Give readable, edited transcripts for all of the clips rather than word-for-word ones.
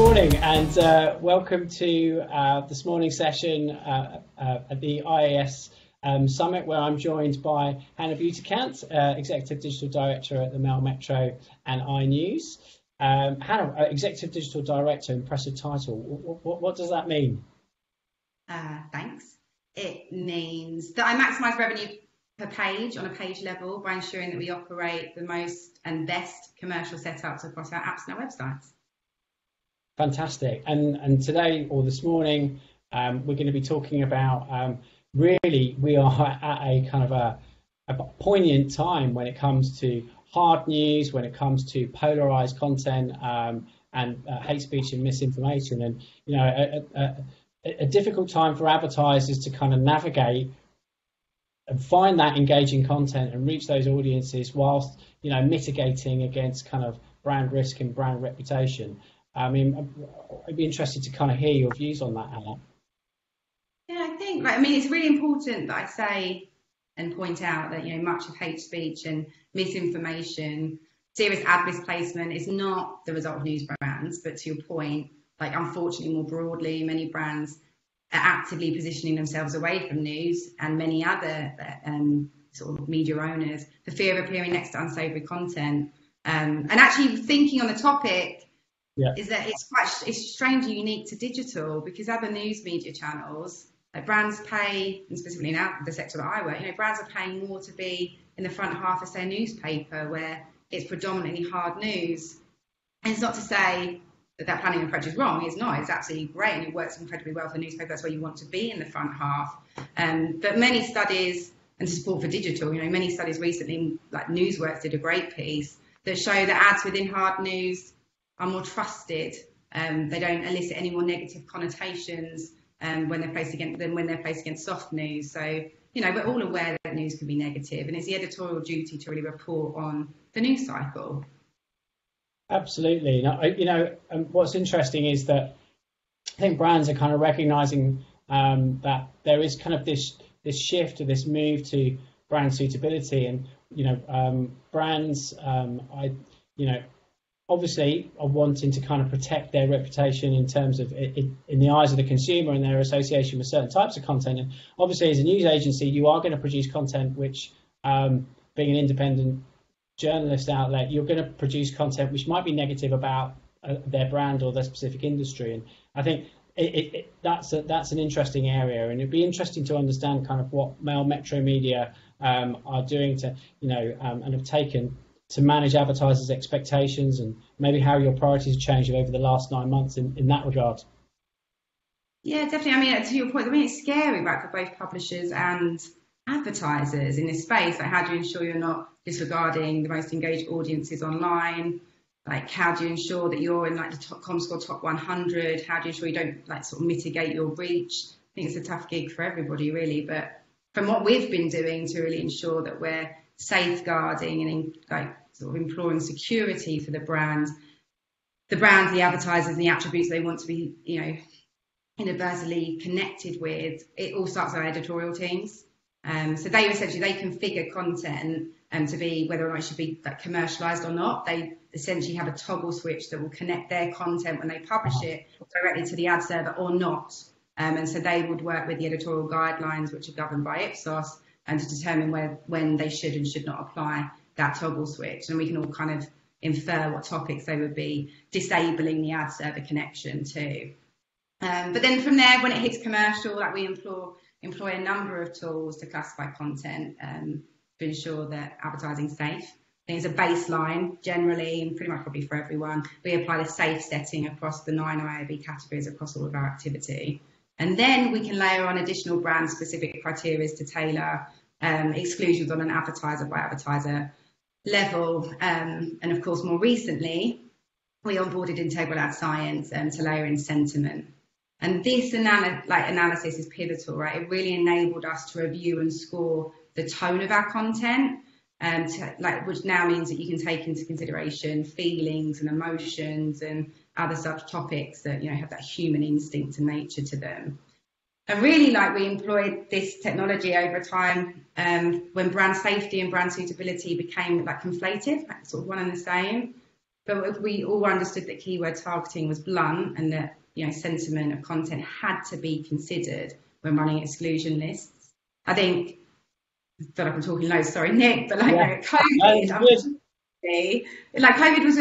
morning and welcome to this morning's session at the IAS Summit, where I'm joined by Hannah Buitekant, Executive Digital Director at the Mail Metro and iNews. Hannah, Executive Digital Director, impressive title. What does that mean? Thanks. It means that I maximise revenue per page on a page level by ensuring that we operate the most and best commercial setups across our apps and our websites. Fantastic. And today, or this morning, we're going to be talking about really we are at a kind of a poignant time when it comes to hard news, when it comes to polarized content and hate speech and misinformation, and you know a difficult time for advertisers to kind of navigate and find that engaging content and reach those audiences whilst mitigating against kind of brand risk and brand reputation. I mean, I'd be interested to kind of hear your views on that, Hannah. Yeah, I think, it's really important that I say and point out that, much of hate speech and misinformation, serious ad misplacement is not the result of news brands, but to your point, unfortunately, more broadly, many brands are actively positioning themselves away from news and many other sort of media owners for fear of appearing next to unsavoury content. And actually thinking on the topic, is that it's strangely unique to digital, because other news media channels, like brands pay, and specifically now the sector that I work, brands are paying more to be in the front half of their newspaper where it's predominantly hard news. And it's not to say that planning approach is wrong. It's not. It's absolutely great, and it works incredibly well for the newspaper. That's where you want to be, in the front half. But many studies, and to support for digital, many studies recently, like Newsworks did a great piece that show that ads within hard news are more trusted. They don't elicit any more negative connotations when they're placed against soft news. So, we're all aware that news can be negative, and it's the editorial duty to really report on the news cycle. Absolutely. Now, what's interesting is that I think brands are kind of recognizing that there is kind of this shift or this move to brand suitability, and brands, obviously are wanting to kind of protect their reputation in terms of in the eyes of the consumer and their association with certain types of content. And obviously, as a news agency, you are going to produce content which, being an independent journalist outlet, you're going to produce content which might be negative about their brand or their specific industry. And I think that's an interesting area, and it'd be interesting to understand kind of what Mail Metro Media are doing to and have taken to manage advertisers' expectations, and maybe how your priorities have changed over the last 9 months in that regard. Yeah, definitely. To your point, it's scary, right, for both publishers and advertisers in this space. Like, how do you ensure you're not disregarding the most engaged audiences online? Like, how do you ensure that you're in the Comscore top 100? How do you ensure you don't sort of mitigate your reach? I think it's a tough gig for everybody, really. But from what we've been doing to really ensure that we're safeguarding and sort of imploring security for the brand, the advertisers, and the attributes they want to be, universally connected with, it all starts with our editorial teams. So they configure content to be whether or not it should be commercialized or not. They essentially have a toggle switch that will connect their content when they publish it directly to the ad server or not. And so they would work with the editorial guidelines, which are governed by Ipsos, and to determine when they should and should not apply that toggle switch. And we can all kind of infer what topics they would be disabling the ad server connection to. But then from there, when it hits commercial, we employ a number of tools to classify content to ensure that advertising is safe. I think it's a baseline generally, and pretty much probably for everyone. We apply the safe setting across the 9 IAB categories across all of our activity. And then we can layer on additional brand-specific criteria to tailor exclusions on an advertiser-by-advertiser level. And of course, more recently, we onboarded Integral Ad Science to layer in sentiment. And this analysis is pivotal, right? It really enabled us to review and score the tone of our content, which now means that you can take into consideration feelings and emotions and other such topics that have that human instinct and nature to them. And really, we employed this technology over time when brand safety and brand suitability became conflated, sort of one and the same. But we all understood that keyword targeting was blunt and that, sentiment of content had to be considered when running exclusion lists. I think, I feel like I'm talking loads, sorry, Nick, but COVID, COVID was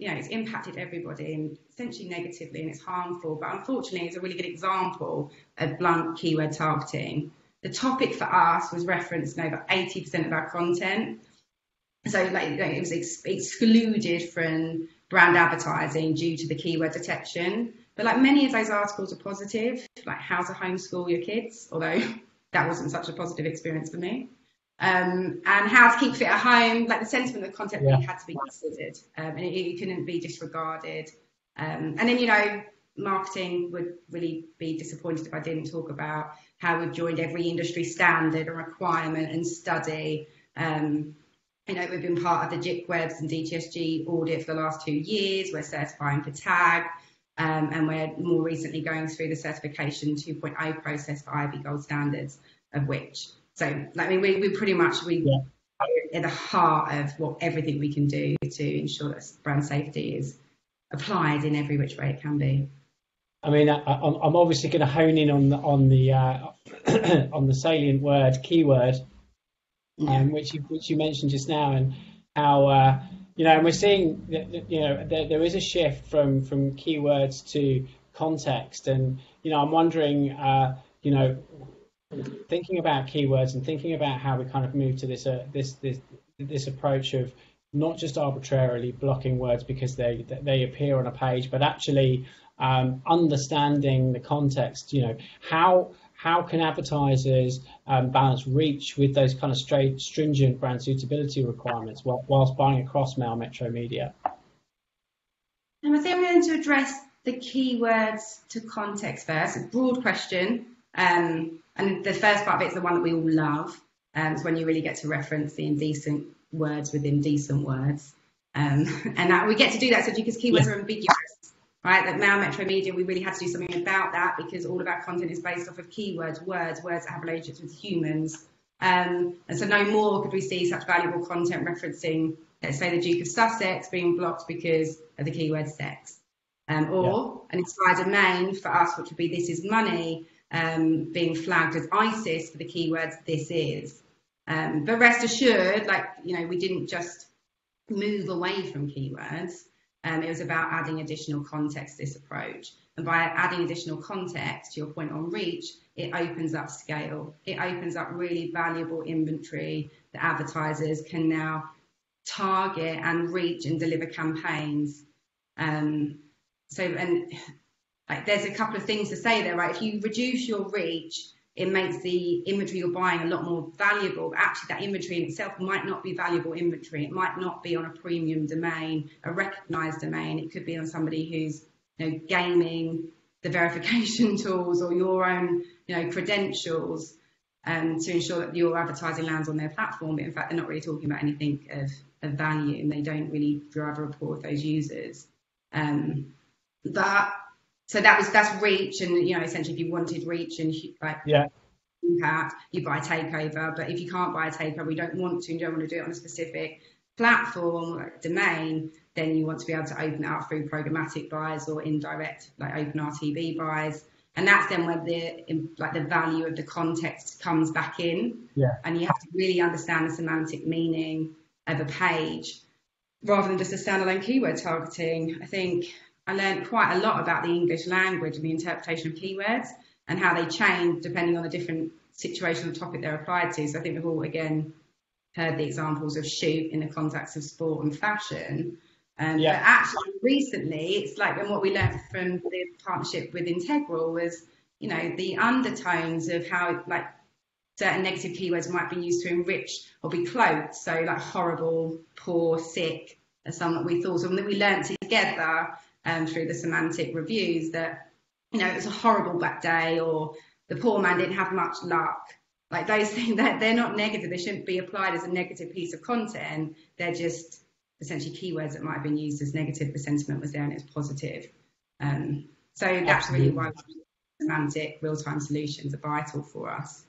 it's impacted everybody and essentially negatively, and it's harmful. But unfortunately, it's a really good example of blunt keyword targeting. The topic for us was referenced in over 80% of our content. So it was excluded from brand advertising due to the keyword detection. But many of those articles are positive, like how to homeschool your kids, although that wasn't such a positive experience for me. And how to keep fit at home, the sentiment of the content really had to be considered, and it couldn't be disregarded. And then, marketing would really be disappointed if I didn't talk about how we've joined every industry standard and requirement and study. We've been part of the JIC Webs and DTSG audit for the last 2 years. We're certifying for TAG, and we're more recently going through the certification 2.0 process for IB Gold standards, of which. So, we pretty much are at the heart of everything we can do to ensure that brand safety is applied in every which way it can be. I mean, I'm obviously going to hone in on the salient word, keyword, which you mentioned just now, and how and we're seeing that there is a shift from keywords to context, and I'm wondering thinking about keywords and thinking about how we kind of move to this approach of not just arbitrarily blocking words because they appear on a page, but actually understanding the context. How can advertisers balance reach with those kind of stringent brand suitability requirements whilst buying across mail metro media? And I think I'm going to address the keywords to context first. A broad question. And the first part of it is the one that we all love. It's when you really get to reference the indecent words within decent words. And that we get to do that because keywords are ambiguous, right? That Mail Metro Media, we really had to do something about that because all of our content is based off of keywords, words that have relationships with humans. And so no more could we see such valuable content referencing, let's say, the Duke of Sussex being blocked because of the keyword sex. Or an entire domain for us, which would be This Is Money, being flagged as ISIS for the keywords this is. But rest assured, we didn't just move away from keywords. It was about adding additional context to this approach. And by adding additional context, to your point on reach, it opens up scale. It opens up really valuable inventory that advertisers can now target and reach and deliver campaigns. There's a couple of things to say there, right? If you reduce your reach, it makes the inventory you're buying a lot more valuable. But actually, that inventory in itself might not be valuable inventory. It might not be on a premium domain, a recognized domain. It could be on somebody who's gaming the verification tools or your own credentials to ensure that your advertising lands on their platform. But in fact, they're not really talking about anything of value, and they don't really drive a rapport with those users. So that's reach, and essentially, if you wanted reach and impact, you buy a takeover. But if you can't buy a takeover, you don't want to do it on a specific platform or domain, then you want to be able to open it up through programmatic buys or indirect, like open RTV buys. And that's then where the value of the context comes back in. Yeah. And you have to really understand the semantic meaning of a page rather than just a standalone keyword targeting. I think I learned quite a lot about the English language and the interpretation of keywords and how they change depending on the different situation or topic they're applied to. So I think we've all, again, heard the examples of shoot in the context of sport and fashion. But actually, recently, it's and what we learned from the partnership with Integral was, the undertones of how, certain negative keywords might be used to enrich or be cloaked. So, horrible, poor, sick, are some that we thought of, and that we learned together through the semantic reviews that, it was a horrible bad day, or the poor man didn't have much luck. Those things, they're not negative. They shouldn't be applied as a negative piece of content. They're just essentially keywords that might have been used as negative. The sentiment was there and it's positive. So that's really why semantic real-time solutions are vital for us.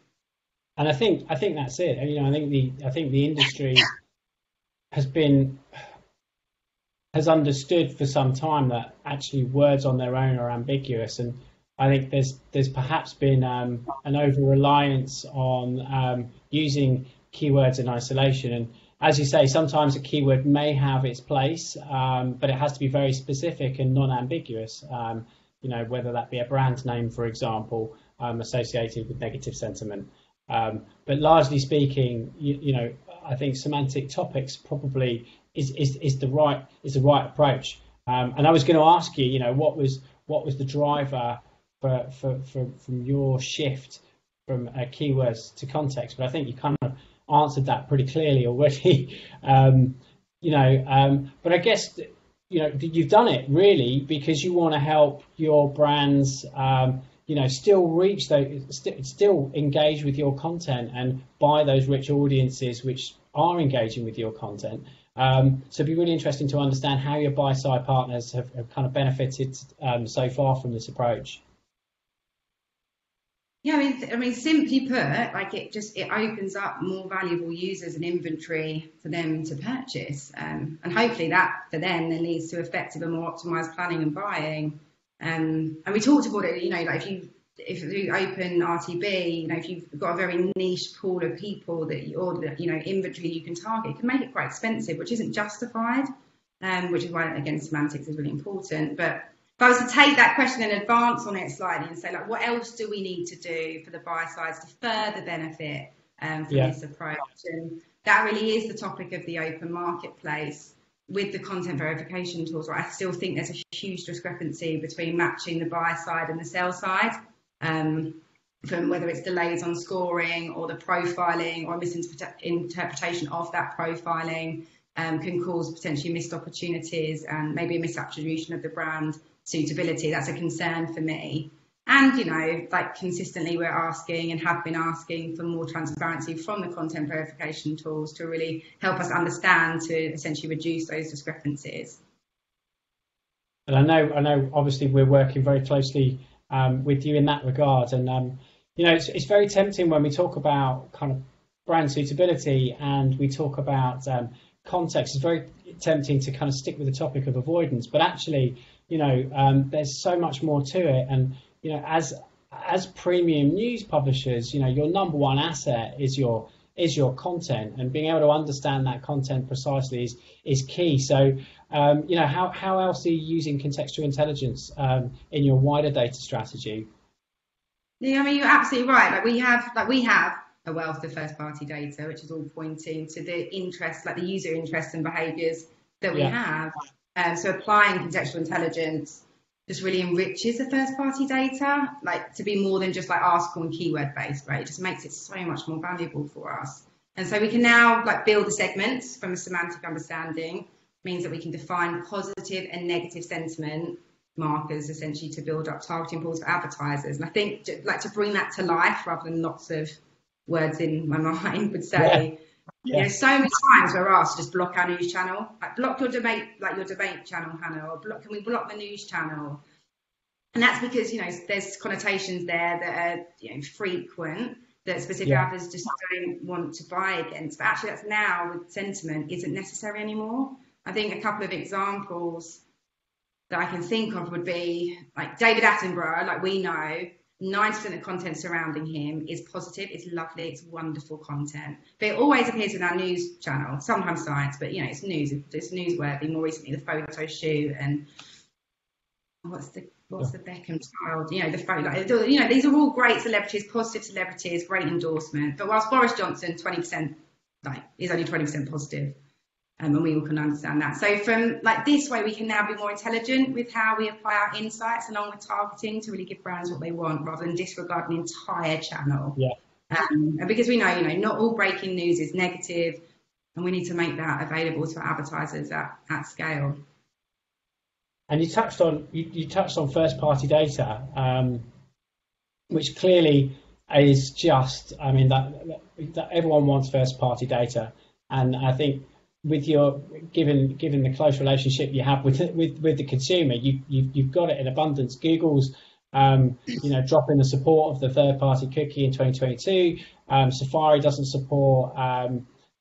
And I think that's it. I think the industry has been has understood for some time that actually words on their own are ambiguous, and I think there's perhaps been an over-reliance on using keywords in isolation. And as you say, sometimes a keyword may have its place, but it has to be very specific and non-ambiguous. Whether that be a brand name, for example, associated with negative sentiment. But largely speaking, I think semantic topics probably is the right approach. And I was going to ask you, what was the driver from your shift from keywords to context? But I think you kind of answered that pretty clearly already. But I guess you've done it really because you want to help your brands. Still reach those, still engage with your content and buy those rich audiences which are engaging with your content. So it'd be really interesting to understand how your buy-side partners have kind of benefited so far from this approach. Yeah, I mean, simply put, like it opens up more valuable users and inventory for them to purchase, and hopefully that for them then leads to effective and more optimized planning and buying. And we talked about it, like if you open RTB, if you've got a very niche pool of people inventory you can target, it can make it quite expensive, which isn't justified, which is why, again, semantics is really important. But if I was to take that question and advance on it slightly and say, like, what else do we need to do for the buy sides to further benefit from this approach? And that really is the topic of the open marketplace. With the content verification tools, I still think there's a huge discrepancy between matching the buy side and the sell side, from whether it's delays on scoring or the profiling or misinterpretation of that profiling can cause potentially missed opportunities and maybe a misattribution of the brand suitability. That's a concern for me. And, consistently we're asking and have been asking for more transparency from the content verification tools to really help us understand to essentially reduce those discrepancies. And I know obviously we're working very closely with you in that regard. And, it's very tempting when we talk about kind of brand suitability and we talk about context. It's very tempting to kind of stick with the topic of avoidance. But actually, there's so much more to it. And, as premium news publishers, your number one asset is your content, and being able to understand that content precisely is key. So, how else are you using contextual intelligence in your wider data strategy? Yeah, I mean, you're absolutely right. We have a wealth of first-party data, which is all pointing to the interest, like the user interests and behaviours that we have. So applying contextual intelligence just really enriches the first-party data, like to be more than just like article and keyword-based, right? It just makes it so much more valuable for us. And so we can now build the segments from a semantic understanding, means that we can define positive and negative sentiment markers essentially to build up targeting pools for advertisers. And I think to bring that to life rather than lots of words in my mind would say, so many times we're asked to just block our news channel, like block your debate channel, Hannah, or can we block the news channel? And that's because there's connotations there that are frequent that specific others just don't want to buy against. But actually, that's now with sentiment isn't necessary anymore. I think a couple of examples that I can think of would be like David Attenborough. Like we know 90% of content surrounding him is positive, it's lovely, it's wonderful content. But it always appears in our news channel, sometimes science, but it's news, it's newsworthy. More recently, the photo shoot and what's the Beckham child, the photo, these are all great celebrities, positive celebrities, great endorsement. But whilst Boris Johnson, 20%, is only 20% positive. And we all can understand that. So from this way, we can now be more intelligent with how we apply our insights along with targeting to really give brands what they want rather than disregard an entire channel. And because we know, not all breaking news is negative, and we need to make that available to our advertisers at scale. And you touched on first-party data, which clearly is just, that everyone wants first-party data, and I think with your given the close relationship you have with the consumer, you've got it in abundance. Google's dropping the support of the third-party cookie in 2022. Safari doesn't support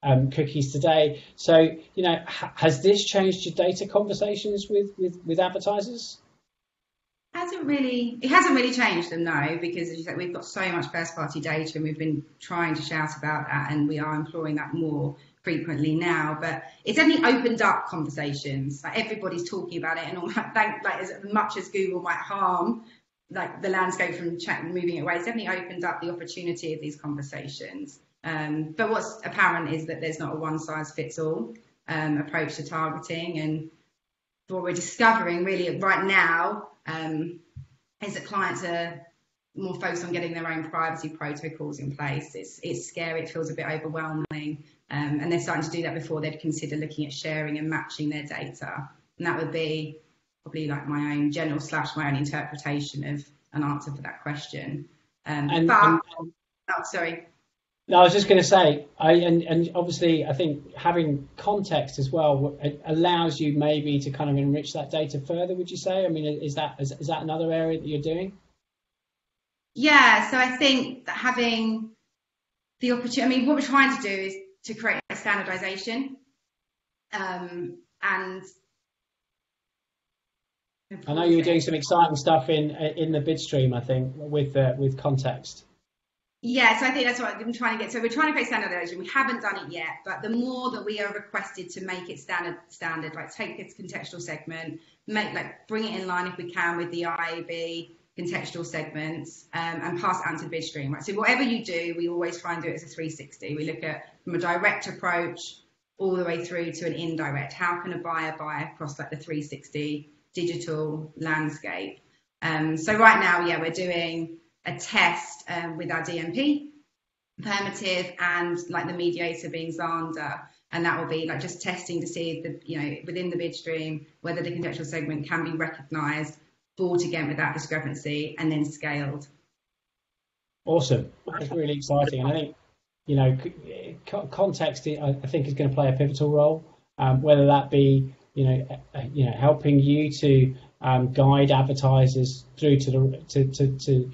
cookies today. So, has this changed your data conversations with advertisers? It hasn't really changed them, no, because as you said, we've got so much first party data and we've been trying to shout about that, and we are employing that more frequently now. But it's definitely opened up conversations. Like, everybody's talking about it, and all that, like as much as Google might harm like the landscape from moving it away, it's definitely opened up the opportunity of these conversations. But what's apparent is that there's not a one size fits all approach to targeting, and what we're discovering really right now is that clients are more focused on getting their own privacy protocols in place. It's scary, it feels a bit overwhelming, and they're starting to do that before they'd consider looking at sharing and matching their data. And that would be probably like my own my own interpretation of an answer for that question. Sorry. No, I was just going to say, and obviously I think having context as well allows you maybe to kind of enrich that data further, would you say? I mean, is that another area that you're doing? Yeah, so I think that having the opportunity, I mean, what we're trying to do is to create a standardization, and I know you were doing some exciting stuff in the bid stream, I think, with context. Yeah, so I think that's what I'm trying to get. So we're trying to create standardization. We haven't done it yet, but the more that we are requested to make it standard, like take this contextual segment, bring it in line if we can with the IAB contextual segments, and pass it on to the bid stream. Right. So whatever you do, we always try and do it as a 360. We look at from a direct approach all the way through to an indirect. How can a buyer buy across like the 360 digital landscape? So right now, yeah, we're doing a test with our DMP, Permitive, and like the mediator being Xander, and that will be like just testing to see if within the bid stream whether the contextual segment can be recognised, bought again without discrepancy, and then scaled. Awesome, that's really exciting, and I think context I think is going to play a pivotal role, whether that be helping you to guide advertisers through to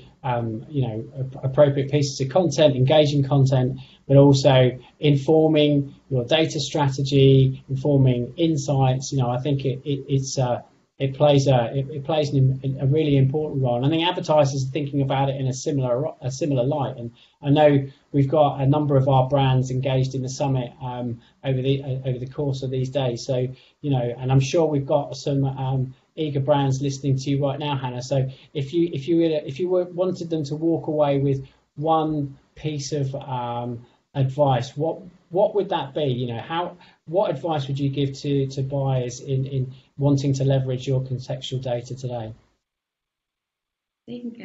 appropriate pieces of content, engaging content, but also informing your data strategy, informing insights. I think it plays a really important role, and I think advertisers are thinking about it in a similar light. And I know we've got a number of our brands engaged in the summit over the course of these days. So and I'm sure we've got some eager brands listening to you right now, Hannah. So if you wanted them to walk away with one piece of advice, what would that be? What advice would you give to buyers in wanting to leverage your contextual data today? I think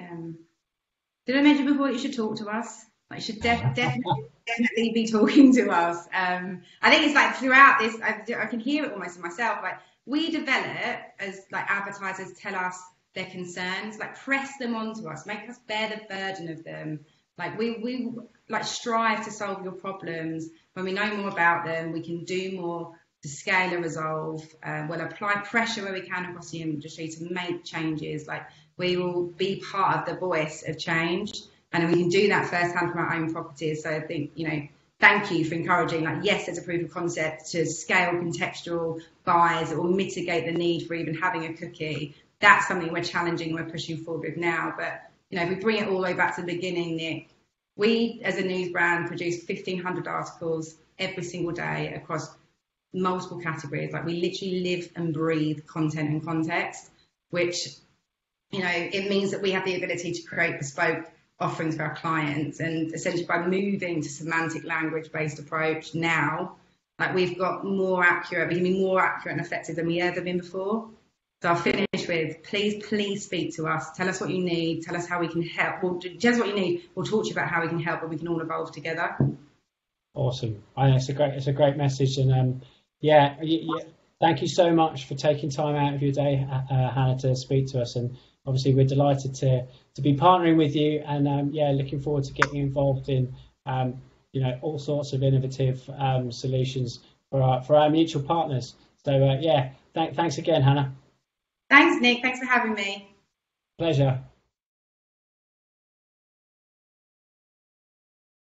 did I mention before that you should talk to us? Like, you should definitely be talking to us. I think it's like throughout this, I can hear it almost in myself. Like, we develop as like advertisers tell us their concerns, like press them onto us, make us bear the burden of them. Like we like strive to solve your problems. When we know more about them, we can do more to scale and resolve. We'll apply pressure where we can across the industry to make changes. Like, we will be part of the voice of change, and we can do that firsthand from our own properties. So I think, thank you for encouraging, like, yes, there's a proof of concept to scale contextual buys that will mitigate the need for even having a cookie. That's something we're challenging, we're pushing forward with now. But, if we bring it all the way back to the beginning, Nick, we as a news brand produce 1,500 articles every single day across multiple categories. Like, we literally live and breathe content and context, which, it means that we have the ability to create bespoke offerings for our clients. And essentially, by moving to semantic language-based approach now, like, we've got we can be more accurate and effective than we ever been before. So I'll finish with, please speak to us. Tell us what you need. Tell us how we can help. Tell us what you need. We'll talk to you about how we can help, and we can all evolve together. Awesome. I know it's a great message, and thank you so much for taking time out of your day, Hannah, to speak to us. And obviously, we're delighted to be partnering with you, and looking forward to getting involved in all sorts of innovative solutions for our mutual partners. So thanks again, Hannah. Thanks, Nick. Thanks for having me. Pleasure.